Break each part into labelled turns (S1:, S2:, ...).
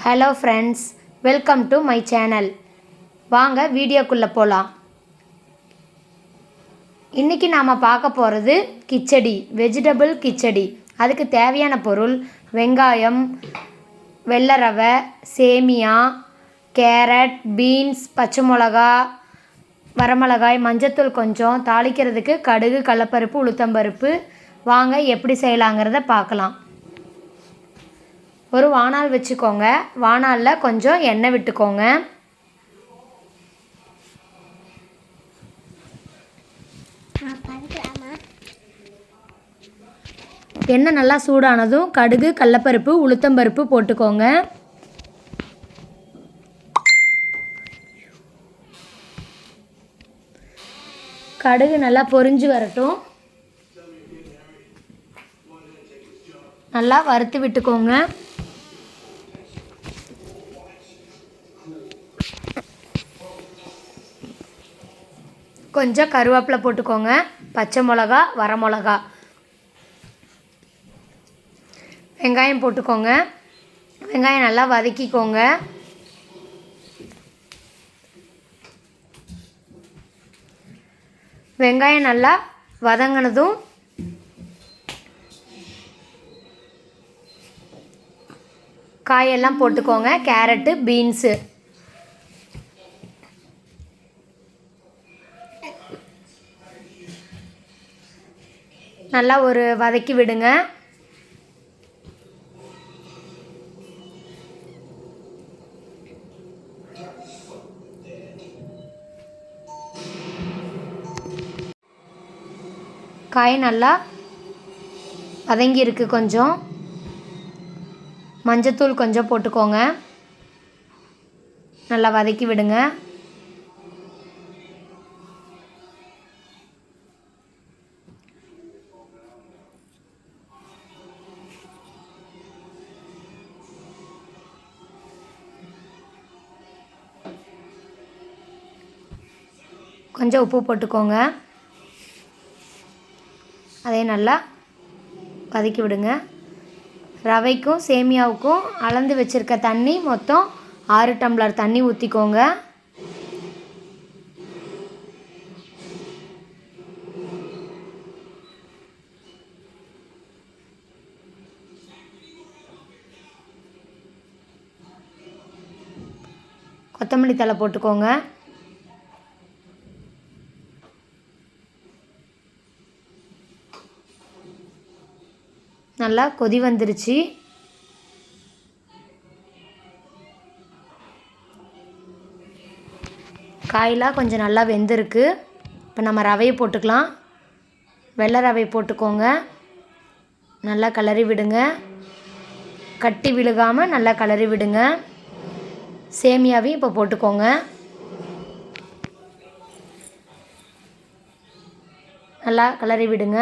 S1: Hello friends, welcome to my channel. வாங்க வீடியோக்குள்ளே போகலாம். இன்றைக்கி நாம் பார்க்க போகிறது கிச்சடி, வெஜிடபிள் கிச்சடி. அதுக்கு தேவையான பொருள்: வெங்காயம், வெள்ளை ரவை, சேமியா, கேரட், பீன்ஸ், பச்சை மிளகா, வரமிளகாய், மஞ்சத்தூள் கொஞ்சம், தாளிக்கிறதுக்கு கடுகு, கடலைப்பருப்பு, உளுத்தம்பருப்பு. வாங்க எப்படி செய்யலாங்கிறத பார்க்கலாம். ஒரு வாணல் வச்சுக்கோங்க. வாணலில் கொஞ்சம் எண்ணெய் விட்டுக்கோங்க. எண்ணெய் நல்லா சூடானதும் கடுகு, கடலைப்பருப்பு, உளுத்தம்பருப்பு போட்டுக்கோங்க. கடுகு நல்லா பொரிஞ்சு வரட்டும். நல்லா வறுத்து விட்டுக்கோங்க. கொஞ்சம் கருவேப்பிலை போட்டுக்கோங்க. பச்சை மிளகா, வரமிளகா, வெங்காயம் போட்டுக்கோங்க. வெங்காயம் நல்லா வதக்கிக்கோங்க. வெங்காயம் நல்லா வதங்கினதும் காயெல்லாம் போட்டுக்கோங்க. கேரட்டு, பீன்ஸு நல்லா ஒரு வதக்கி விடுங்க. காய் நல்லா வதங்கியிருக்கு. கொஞ்சம் மஞ்சத்தூள் கொஞ்சம் போட்டுக்கோங்க. நல்லா வதக்கி விடுங்க. கொஞ்சம் உப்பு போட்டுக்கோங்க. அதே நல்லா வதக்கி விடுங்க. ரவைக்கும் சேமியாவுக்கும் அளந்து வச்சுருக்க தண்ணி மொத்தம் 6 டம்ளர் தண்ணி ஊற்றிக்கோங்க. கொத்தமல்லி தழை போட்டுக்கோங்க. நல்லா கொதி வந்துருச்சு. காயெலாம் கொஞ்சம் நல்லா வெந்திருக்கு. இப்போ நம்ம ரவையை போட்டுக்கலாம். வெள்ளை ரவை போட்டுக்கோங்க. நல்லா கிளறி விடுங்க. கட்டி விழுகாமல் நல்லா கிளறி விடுங்க. சேமியாவையும் இப்போ போட்டுக்கோங்க. நல்லா கிளறி விடுங்க.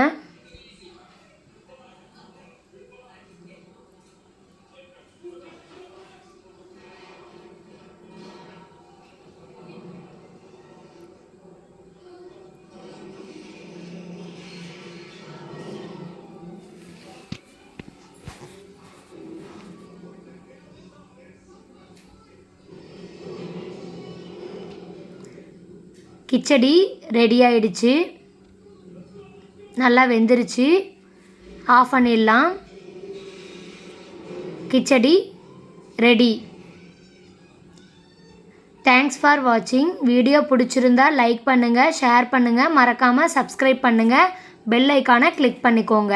S1: கிச்சடி ரெடி ஆயிடுச்சு. நல்லா வெந்துருச்சு. ஆஃப் பண்ணிடலாம். கிச்சடி ரெடி. தேங்க்ஸ் ஃபார் வாட்சிங். வீடியோ பிடிச்சிருந்தா லைக் பண்ணுங்கள், ஷேர் பண்ணுங்கள், மறக்காமல் சப்ஸ்கிரைப் பண்ணுங்கள், பெல் ஐக்கானை கிளிக் பண்ணிக்கோங்க.